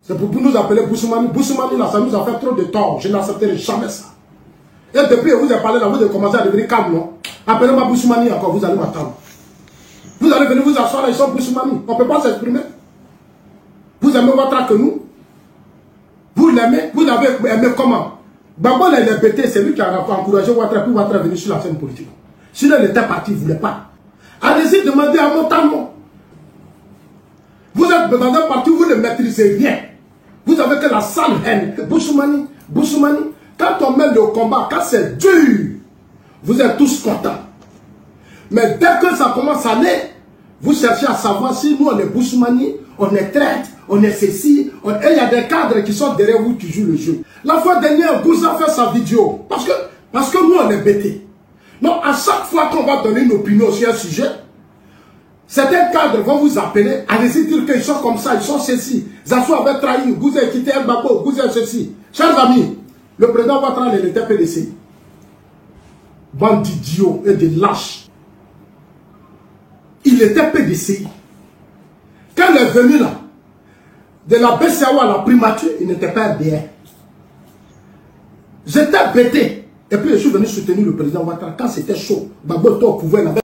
C'est pour nous appeler Boussoumani. Boussoumani, là, ça nous a fait trop de tort. Je n'accepterai jamais ça. Et depuis que vous avez parlé là, vous avez commencé à devenir calme, non? Appelez-moi Boussoumani encore, vous allez m'attendre. Vous allez venir vous asseoir là, ils sont Boussoumani. On ne peut pas s'exprimer. Vous aimez votre que nous? Vous l'aimez? Vous l'avez aimé comment? Babo il est bêté, c'est lui qui a encouragé Ouattara, puis Ouattara venir sur la scène politique. Sinon il était parti, il ne voulait pas. Allez-y, demandez à Montano. Vous êtes dans un parti où vous ne maîtrisez rien. Vous avez que la sale haine. Boussoumani, Boussoumani, quand on met le combat, quand c'est dur, vous êtes tous contents. Mais dès que ça commence à aller, vous cherchez à savoir si nous on est Boussoumani, on est traître, on est ceci. Et il y a des cadres qui sont derrière vous qui jouent le jeu. La fois dernière, Gouza fait sa vidéo. Parce que nous on est bêtés. Donc à chaque fois qu'on va donner une opinion sur un sujet, certains cadres vont vous appeler, allez-y dire qu'ils sont comme ça, ils sont ceci. Zassou avait trahi, Gouza a quitté El Babo, Gouza ceci. Chers amis, le président Ouattara il était PDC. Bande d'idiots et de lâches. Il était PDC. Quand il est venu là, de la BCAO à la primature, il n'était pas bien. J'étais bêté. Et puis je suis venu soutenir le président Ouattara. Quand c'était chaud, Babo était au pouvoir, il avait...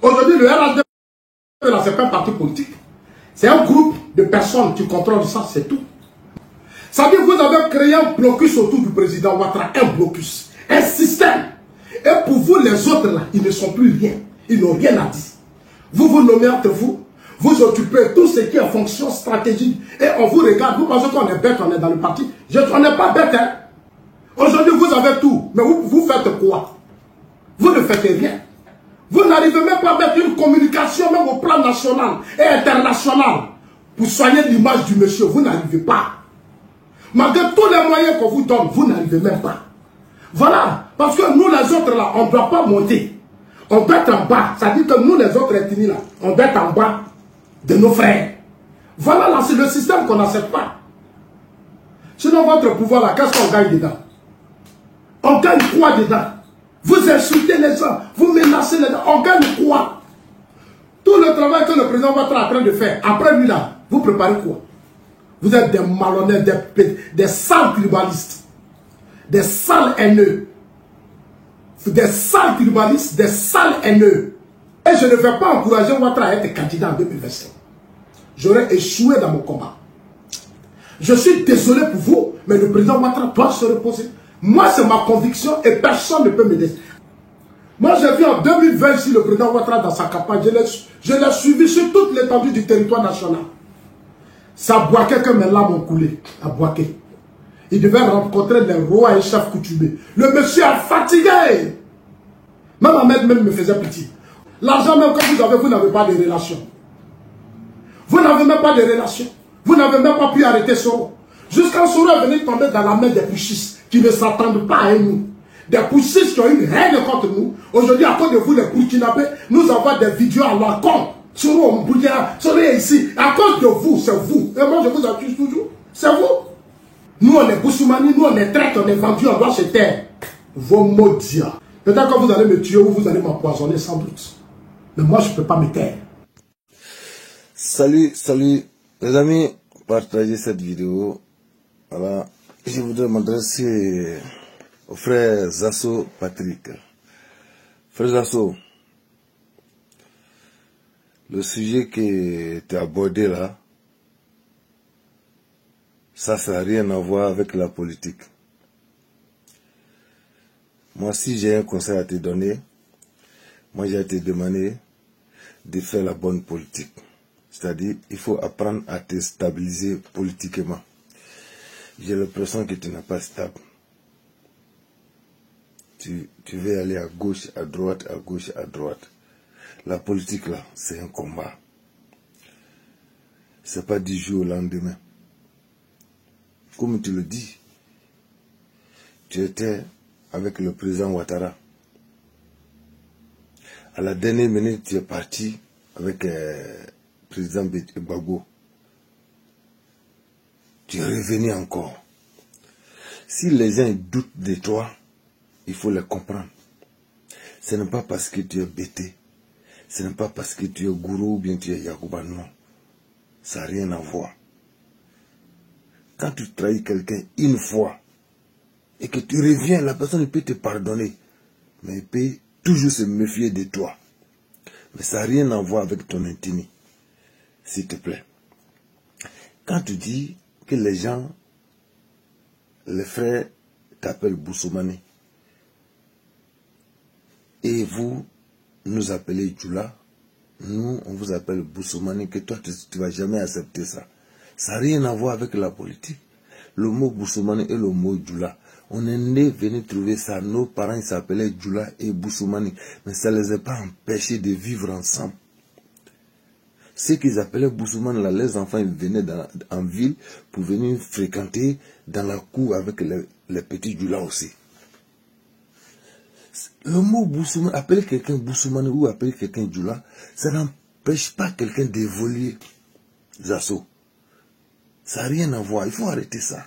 Aujourd'hui, le RAD, c'est pas un parti politique. C'est un groupe de personnes qui contrôlent ça, c'est tout. Ça veut dire que vous avez créé un blocus autour du président Ouattara, un blocus, un système. Et pour vous, les autres là, ils ne sont plus rien. Ils n'ont rien à dire. Vous vous nommez entre vous, vous occupez tout ce qui est fonction stratégique. Et on vous regarde, vous pensez qu'on est bête, on est dans le parti. On n'est pas bête, hein. Aujourd'hui, vous avez tout. Mais vous faites quoi? Vous ne faites rien. Vous n'arrivez même pas à mettre une communication, même au plan national et international, pour soigner l'image du monsieur. Vous n'arrivez pas. Malgré tous les moyens qu'on vous donne, vous n'arrivez même pas. Voilà. Parce que nous, les autres, là, on ne doit pas monter. On doit être en bas. Ça dit que nous, les autres ethnies, là, on doit être en bas de nos frères. Voilà, là, c'est le système qu'on n'accepte pas. Sinon, votre pouvoir, là, qu'est-ce qu'on gagne dedans? On gagne quoi dedans? Vous insultez les gens, vous menacez les gens, on gagne quoi? Tout le travail que le président Ouattara est en train de faire, après lui là, vous préparez quoi? Vous êtes des malhonnêtes, des sales tribalistes, des sales haineux. Des sales tribalistes, des sales haineux. Et je ne vais pas encourager Ouattara à être candidat en 2025. J'aurais échoué dans mon combat. Je suis désolé pour vous, mais le président Ouattara doit se reposer. Moi, c'est ma conviction et personne ne peut me dire. Moi, j'ai vu en 2020 ici le président Ouattara dans sa campagne. Je l'ai suivi sur toute l'étendue du territoire national. Ça boiquait que mes larmes ont coulé. À Boaké. Il devait rencontrer les rois et chefs coutumiers. Le monsieur a fatigué. Même Ahmed même me faisait pitié. L'argent même que vous avez, vous n'avez pas de relation. Vous n'avez même pas de relation. Vous n'avez même pas pu arrêter Soro. Jusqu'à Soro est venu tomber dans la main des putschistes qui ne s'attendent pas à nous. Des putschistes qui ont une haine contre nous. Aujourd'hui, à cause de vous, les Burkinabés, nous avons des vidéos à leur compte. Soro, Burkina, Soro est ici. À cause de vous, c'est vous. Et moi, je vous accuse toujours. C'est vous. Nous, on est Boussoumani, nous, on est traîtres, on est vendus, on doit se taire. Vos maudits. Peut-être que vous allez me tuer ou vous allez m'empoisonner sans doute. Mais moi, je ne peux pas me taire. Salut, salut. Les amis, partagez cette vidéo. Voilà. Je voudrais m'adresser au frère Zasso Patrick. Frère Zasso, le sujet qui était abordé là, ça n'a rien à voir avec la politique. Moi, si j'ai un conseil à te donner, moi j'ai te demandé de faire la bonne politique. C'est-à-dire, il faut apprendre à te stabiliser politiquement. J'ai l'impression que tu n'es pas stable. Tu veux aller à gauche, à droite, à gauche, à droite. La politique là, c'est un combat. C'est pas du jour au lendemain. Comme tu le dis, tu étais avec le président Ouattara. À la dernière minute, tu es parti avec le président Gbagbo. Tu es revenu encore. Si les gens doutent de toi, il faut les comprendre. Ce n'est pas parce que tu es bêté. Ce n'est pas parce que tu es gourou ou bien tu es Yacouba, non. Ça n'a rien à voir. Quand tu trahis quelqu'un une fois et que tu reviens, la personne peut te pardonner. Mais il peut toujours se méfier de toi. Mais ça n'a rien à voir avec ton intimité. S'il te plaît. Quand tu dis que les gens, les frères t'appellent Boussoumani, et vous nous appelez Djoula, nous on vous appelle Boussoumani, que toi tu ne vas jamais accepter ça. Ça n'a rien à voir avec la politique. Le mot Boussoumani et le mot Djoula, on est né venu trouver ça. Nos parents s'appelaient Djoula et Boussoumani, mais ça ne les a pas empêchés de vivre ensemble. Ceux qu'ils appelaient Boussoumani, là, les enfants ils venaient en ville pour venir fréquenter dans la cour avec les petits Djoula aussi. Le mot Boussoumani, appeler quelqu'un Boussoumani ou appeler quelqu'un Djoula, ça n'empêche pas quelqu'un d'évoluer. Zasso. Ça n'a rien à voir, il faut arrêter ça.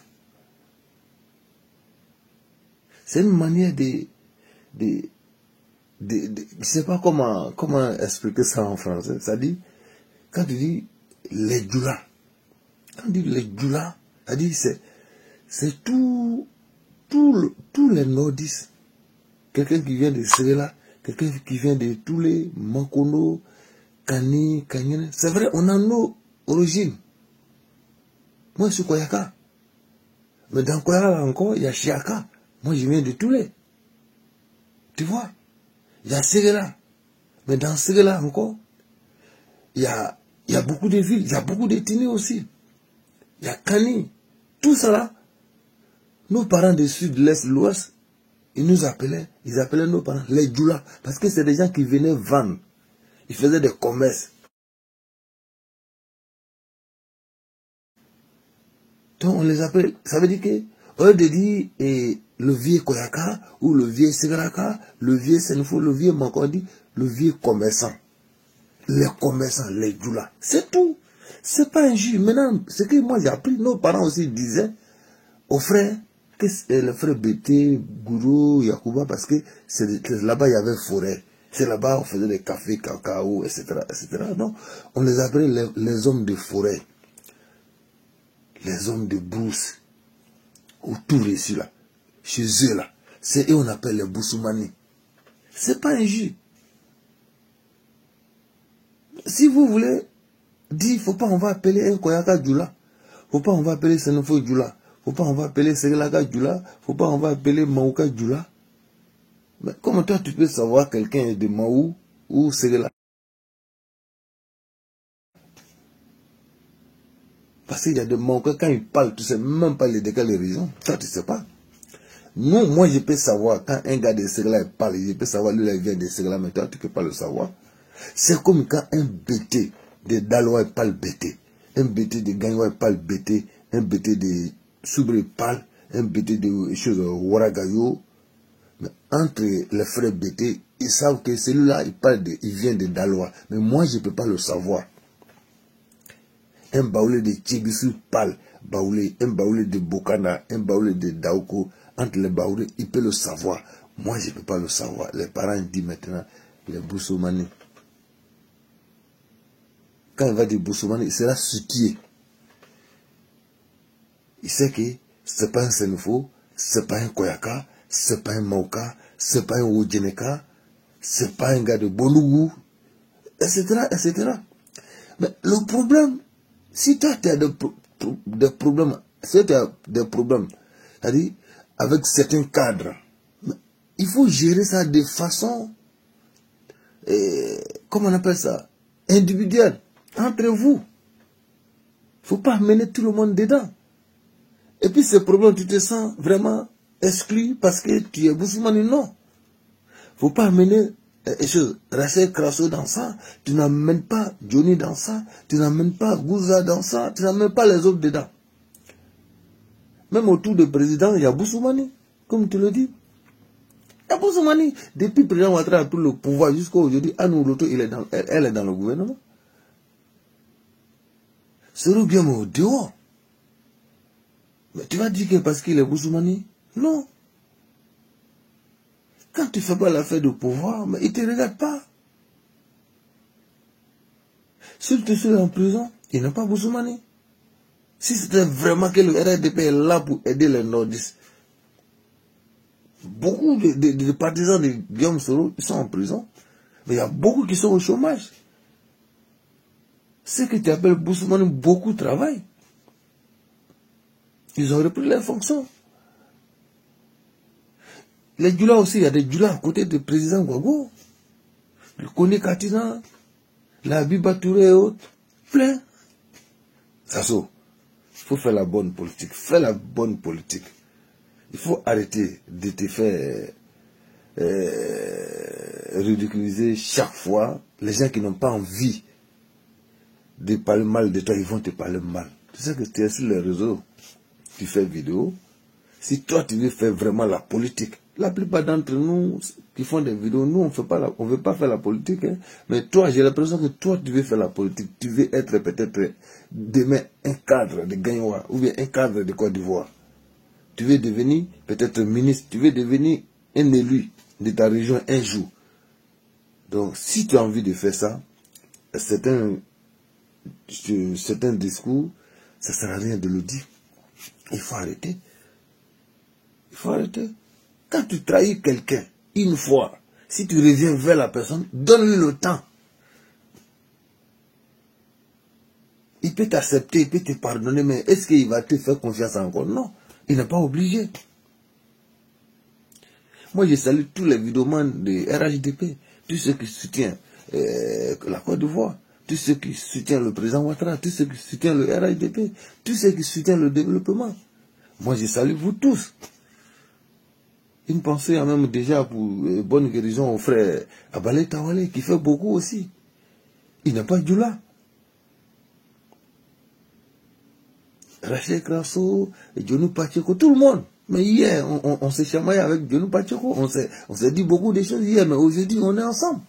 C'est une manière de je ne sais pas comment expliquer ça en français. Ça dit, quand tu dis les Djoula, quand tu dis les Djoula, ça dit c'est tous les nordistes. Quelqu'un qui vient de Srela, quelqu'un qui vient de tous les Mankono, Kani, Kanyene. C'est vrai, on a nos origines. Moi, je suis Koyaka. Mais dans Koyaka encore, il y a Chiaka. Moi, je viens de Toulé. Tu vois? Il y a Srela. Mais dans Srela encore, il y a beaucoup de villes, il y a beaucoup d'ethnies aussi. Il y a Kani. Tout ça là, nos parents du sud, l'est, l'ouest, ils appelaient nos parents les Djoula, parce que c'est des gens qui venaient vendre. Ils faisaient des commerces. Donc on les appelle, ça veut dire que, au lieu de dire le vieux Koyaka, ou le vieux Sigraka, le vieux Senfo, le vieux Mankodi, le vieux commerçant. Les commerçants, les Djoula. C'est tout. C'est pas injuste. Maintenant, ce que moi j'ai appris, nos parents aussi disaient aux frères, que le frère Bété, Gourou, Yacouba, parce que là-bas il y avait forêt. C'est là-bas on faisait des cafés, cacao, etc. etc. Non, on les appelait les hommes de forêt, les hommes de brousse, autour ici là, chez eux là. C'est eux on appelle les Boussoumani. C'est pas injuste. Si vous voulez dire, faut pas on va appeler un Koyaka Djoula, faut pas on va appeler Senefo Djoula, faut pas on va appeler Seglaka Djoula, faut pas on va appeler Maouka Djoula. Mais comment toi tu peux savoir quelqu'un de Maou ou Seglaka? Parce qu'il y a des Maouka, quand ils parlent, tu sais même pas les décals de raison. Ça tu sais pas. Non, moi je peux savoir, quand un gars de Seglaka parle, je peux savoir lui il vient de Seglaka, mais toi tu peux pas le savoir. C'est comme quand un bêté de Dalois parle bêté, un bêté de Gagnois parle bêté, un bêté de Soubré parle, un bêté de choses Waragayo. Mais entre les frères bêtés, ils savent que celui-là, il vient de Dalois. Mais moi, je ne peux pas le savoir. Un baoulé de Tchibisu parle baoulé, un baoulé de Bokana, un baoulé de Daoko. Entre les baoulés, il peut le savoir. Moi, je ne peux pas le savoir. Les parents disent maintenant, les Boussoumani. Quand il va dire Boussoumani, il sera soutien. Il sait que ce n'est pas un Senefo, ce n'est pas un Koyaka, ce n'est pas un Maouka, ce n'est pas un Oudjeneka, ce n'est pas un gars de Bonougou, etc., etc. Mais le problème, si toi tu as des problèmes, si tu as des problèmes, c'est-à-dire avec certains cadres, il faut gérer ça de façon, comment on appelle ça, individuelle, entre vous. Il ne faut pas amener tout le monde dedans. Et puis ce problème, tu te sens vraiment exclu parce que tu es Boussoumani. Non. Il ne faut pas amener Rachel Krasso dans ça. Tu n'amènes pas Johnny dans ça. Tu n'amènes pas Gouza dans ça. Tu n'amènes pas les autres dedans. Même autour du président, il y a Boussoumani, comme tu le dis. Il y a Boussoumani. Depuis le président Ouattara a pris le pouvoir jusqu'à aujourd'hui, Anou Loto, elle est dans le gouvernement. C'est bien au dehors. Mais tu vas dire que parce qu'il est Boussoumani, Non. Quand tu ne fais pas l'affaire de pouvoir, mais ils ne te regardent pas. Si tu es en prison, il n'a pas Boussoumani. Si c'était vraiment que le RDP est là pour aider les nordistes, beaucoup de partisans de Guillaume Soro, ils sont en prison. Mais il y a beaucoup qui sont au chômage. Ceux que tu appelles Boussoumani, beaucoup travaillent. Ils ont repris leurs fonctions. Les Djoula aussi, il y a des Djoula à côté du président Gbagbo. Le Kone Katina, la Biba Touré et autres. Plein. Sasso, il faut faire la bonne politique. Fais la bonne politique. Il faut arrêter de te faire ridiculiser chaque fois. Les gens qui n'ont pas envie de parler mal de toi, ils vont te parler mal. Tu sais que tu es sur les réseaux, tu fais vidéo. Si toi tu veux faire vraiment la politique, la plupart d'entre nous qui font des vidéos, nous on veut pas faire la politique. Hein. Mais toi, j'ai l'impression que toi tu veux faire la politique. Tu veux être peut-être demain un cadre de Gagnoa ou bien un cadre de Côte d'Ivoire. Tu veux devenir peut-être ministre, tu veux devenir un élu de ta région un jour. Donc si tu as envie de faire ça, c'est un discours, ça ne sert à rien de le dire. Il faut arrêter. Il faut arrêter. Quand tu trahis quelqu'un, une fois, si tu reviens vers la personne, donne-lui le temps. Il peut t'accepter, il peut te pardonner, mais est-ce qu'il va te faire confiance encore? Non, il n'est pas obligé. Moi, je salue tous les vidéomans de RHDP, tous ceux qui soutiennent la Côte d'Ivoire, tous ceux qui soutiennent le président Ouattara, tous ceux qui soutiennent le RHDP, tous ceux qui soutiennent le développement. Moi, je salue vous tous. Une pensée même déjà pour bonne guérison au frère Abalé Tawale, qui fait beaucoup aussi. Il n'a pas Djoula. Rachel Krasso, Djonou Pacheko, tout le monde. Mais hier, on s'est chamaillé avec Djonou Pacheko. On s'est dit beaucoup de choses hier, mais aujourd'hui, on est ensemble.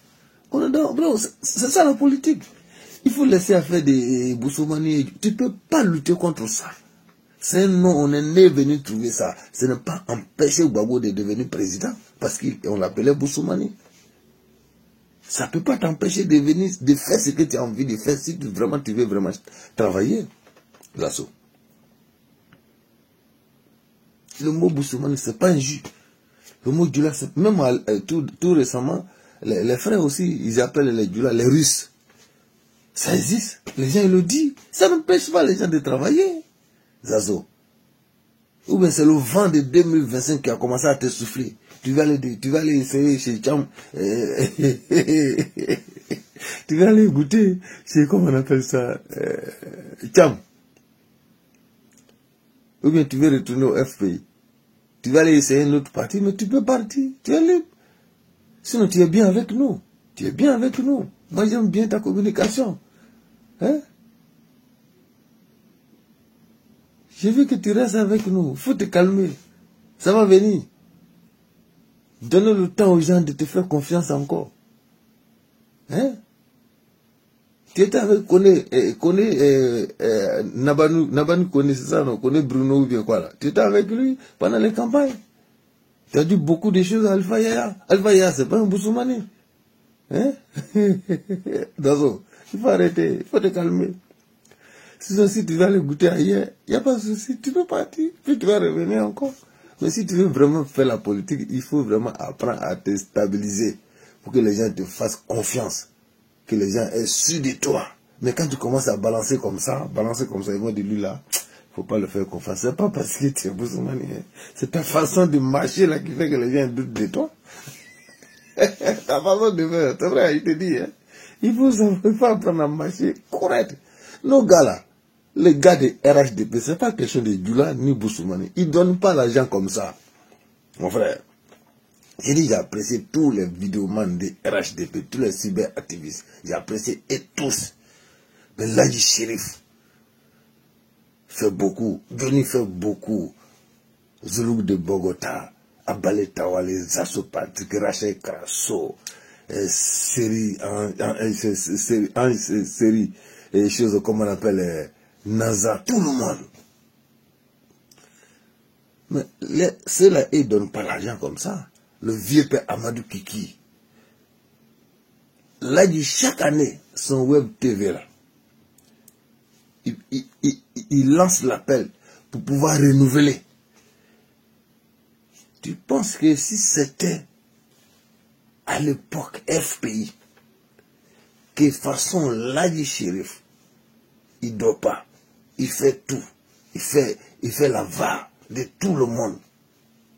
On est dans, bro, c'est ça la politique. Il faut laisser faire des Boussoumani. Tu ne peux pas lutter contre ça. C'est non, on est né venu trouver ça. Ce n'est pas empêcher Gbagbo de devenir président parce qu'on l'appelait Boussoumani. Ça ne peut pas t'empêcher de venir, de faire ce que tu as envie de faire si tu veux vraiment travailler. Lasso. Le mot Boussoumani, ce n'est pas un jus. Le mot Djoula, même tout récemment, les frères aussi, ils appellent les Djoula les Russes. Ça existe. Les gens ils le disent. Ça n'empêche pas les gens de travailler. Zazo. Ou bien c'est le vent de 2025 qui a commencé à te souffler. Tu vas aller essayer chez Cham. Tu vas aller goûter chez, comment on appelle ça, Cham. Ou bien tu veux retourner au FPI. Tu vas aller essayer une autre partie, mais tu peux partir. Tu es libre. Sinon tu es bien avec nous. Tu es bien avec nous. Moi j'aime bien ta communication. Hein? J'ai vu que tu restes avec nous. Il faut te calmer. Ça va venir. Donne le temps aux gens de te faire confiance encore. Hein? Tu étais avec Nabanu Kone, c'est ça, non? Kone Bruno ou bien quoi là? Tu étais avec lui pendant les campagnes. Tu as dit beaucoup de choses à Alpha Yaya. Alpha Yaya, c'est pas un Boussoumani. Hein? Dazo, il faut arrêter. Il faut te calmer. Sinon, si tu vas aller goûter ailleurs, il n'y a pas de souci, tu peux partir, puis tu vas revenir encore. Mais si tu veux vraiment faire la politique, il faut vraiment apprendre à te stabiliser pour que les gens te fassent confiance, que les gens aient su de toi. Mais quand tu commences à balancer comme ça, ils vont dire lui là, il ne faut pas le faire confiance. C'est pas parce que tu es Boussoumani, hein. C'est ta façon de marcher là qui fait que les gens doutent de toi. Ta façon de faire, c'est vrai, il te dit, hein. Il faut apprendre à marcher correct. Nos gars là, les gars de RHDP, ce n'est pas question de Djoula ni Boussoumani. Ils ne donnent pas l'argent comme ça. Mon frère, j'ai dit, j'ai apprécié tous les vidéomans de RHDP, tous les cyberactivistes. J'ai apprécié et tous. Mais Ladji Chérif fait beaucoup. Johnny fait beaucoup. Zoulouk de Bogota, Abalé Tawale, Zasso Patrick, Rachel Krasso, série, et choses comme on appelle Naza, tout le monde. Mais ceux-là, ils ne donnent pas l'argent comme ça. Le vieux père Amadou Kiki. Là, chaque année, son web TV là, il lance l'appel pour pouvoir renouveler. Tu penses que si c'était à l'époque FPI, que façon Ladji Chérif, il ne dort pas, il fait tout, il fait la VAR de tout le monde.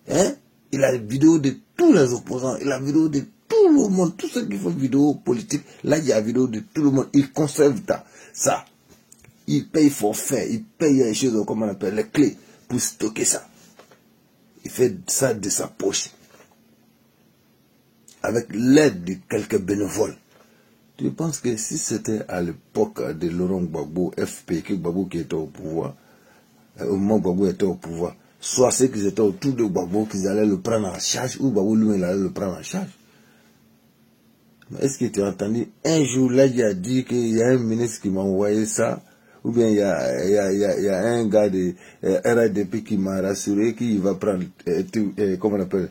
Hein? Il a des vidéos de tous les opposants, il a des vidéos de tout le monde, tous ceux qui font vidéo politique, là il y a des vidéos de tout le monde, il conserve ça. Il paye forfait, il paye les choses, comme on appelle, les clés pour stocker ça. Il fait ça de sa poche. Avec l'aide de quelques bénévoles. Tu penses que si c'était à l'époque de Laurent Gbagbo, FP, Gbagbo qui était au pouvoir, au moment où Gbagbo était au pouvoir, soit ceux qui étaient autour de Gbagbo, qu'ils allaient le prendre en charge, ou Gbagbo lui, il allait le prendre en charge. Est-ce que tu as entendu, un jour là, il a dit qu'il y a un ministre qui m'a envoyé ça, ou bien il y a un gars de RADP qui m'a rassuré qu'il va prendre, comment on appelle,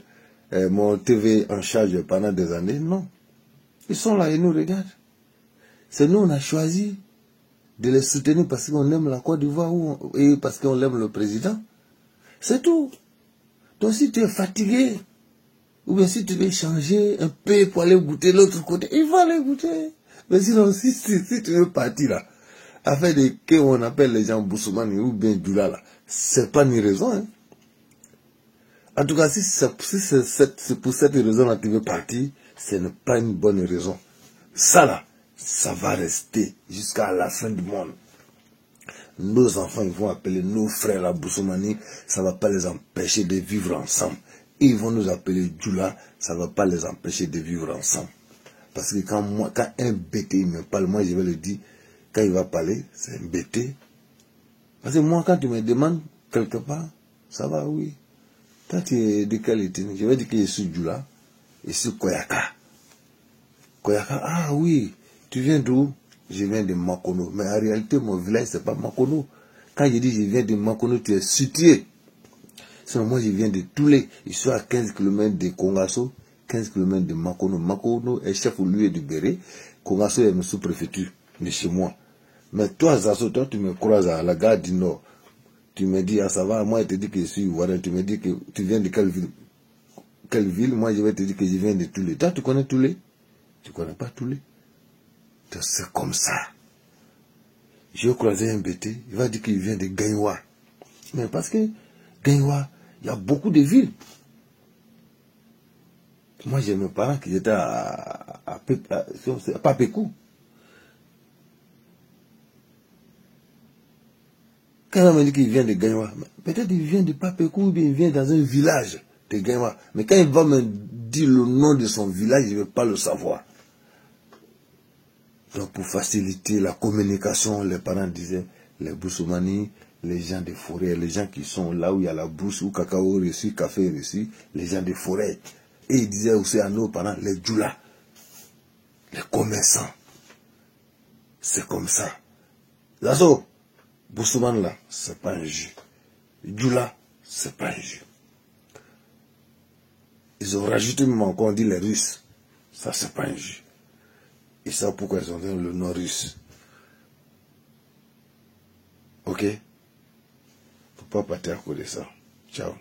mon TV en charge pendant des années? Non. Ils sont là et nous regardent. C'est nous, on a choisi de les soutenir parce qu'on aime la Côte d'Ivoire et parce qu'on aime le président. C'est tout. Donc si tu es fatigué, ou bien si tu veux changer un peu pour aller goûter l'autre côté, il va aller goûter. Mais sinon, si tu veux partir là, afin de qu'on appelle les gens Boussoumani ou bien Djoula là, c'est pas une raison. Hein. En tout cas, si c'est pour cette raison-là que tu veux partir, ce n'est pas une bonne raison. Ça là, ça va rester jusqu'à la fin du monde. Nos enfants, ils vont appeler nos frères la Boussoumani, ça ne va pas les empêcher de vivre ensemble. Ils vont nous appeler Djoula, ça ne va pas les empêcher de vivre ensemble. Parce que quand un bêté me parle, moi je vais le dire, quand il va parler, c'est un bêté. Parce que moi, quand tu me demandes quelque part, ça va, oui. Toi, tu es de quelle ethnie? Je vais dire que je suis Djoula, je suis Koyaka. Koyaka, ah oui, tu viens d'où? Je viens de Makono. Mais en réalité, mon village, c'est pas Makono. Quand je dis je viens de Makono, tu es situé. Sinon, moi, je viens de Toulé. Je suis à 15 km de Kongasso, 15 km de Makono. Makono est chef-lieu de Béré. Kongasso est une sous-préfecture de chez moi. Mais toi, Zasso, toi, tu me croises à la gare du Nord. Tu me dis, ah, ça va, moi, je te dis que je suis Ivoirien. Tu me dis que tu viens de quelle ville? Quelle ville? Moi, je vais te dire que je viens de Toulé. Toi, tu connais Toulé? Tu connais pas Toulé? C'est comme ça. Je vais croiser un bêté, il va dire qu'il vient de Gagnoua. Mais parce que Gagnoua, il y a beaucoup de villes. Moi, j'ai mes parents qui étaient à Papécou. Quand on me dit qu'il vient de Gagnoua, peut-être il vient de Papécou ou bien il vient dans un village de Gagnoua. Mais quand il va me dire le nom de son village, je ne vais pas le savoir. Donc pour faciliter la communication, les parents disaient, les Boussoumani, les gens des forêts, les gens qui sont là où il y a la bourse, où cacao reçu, café reçu, les gens des forêts. Et ils disaient aussi à nos parents, les Djoula, les commerçants. C'est comme ça. Lazo, Boussoumane là, c'est pas un jus. Djoula, c'est pas un jus. Ils ont rajouté même encore, on dit les Russes. Ça, c'est pas un jus. Et ça, pourquoi ils ont donné le nom russe. Ok? Faut pas partir à cause de ça. Ciao.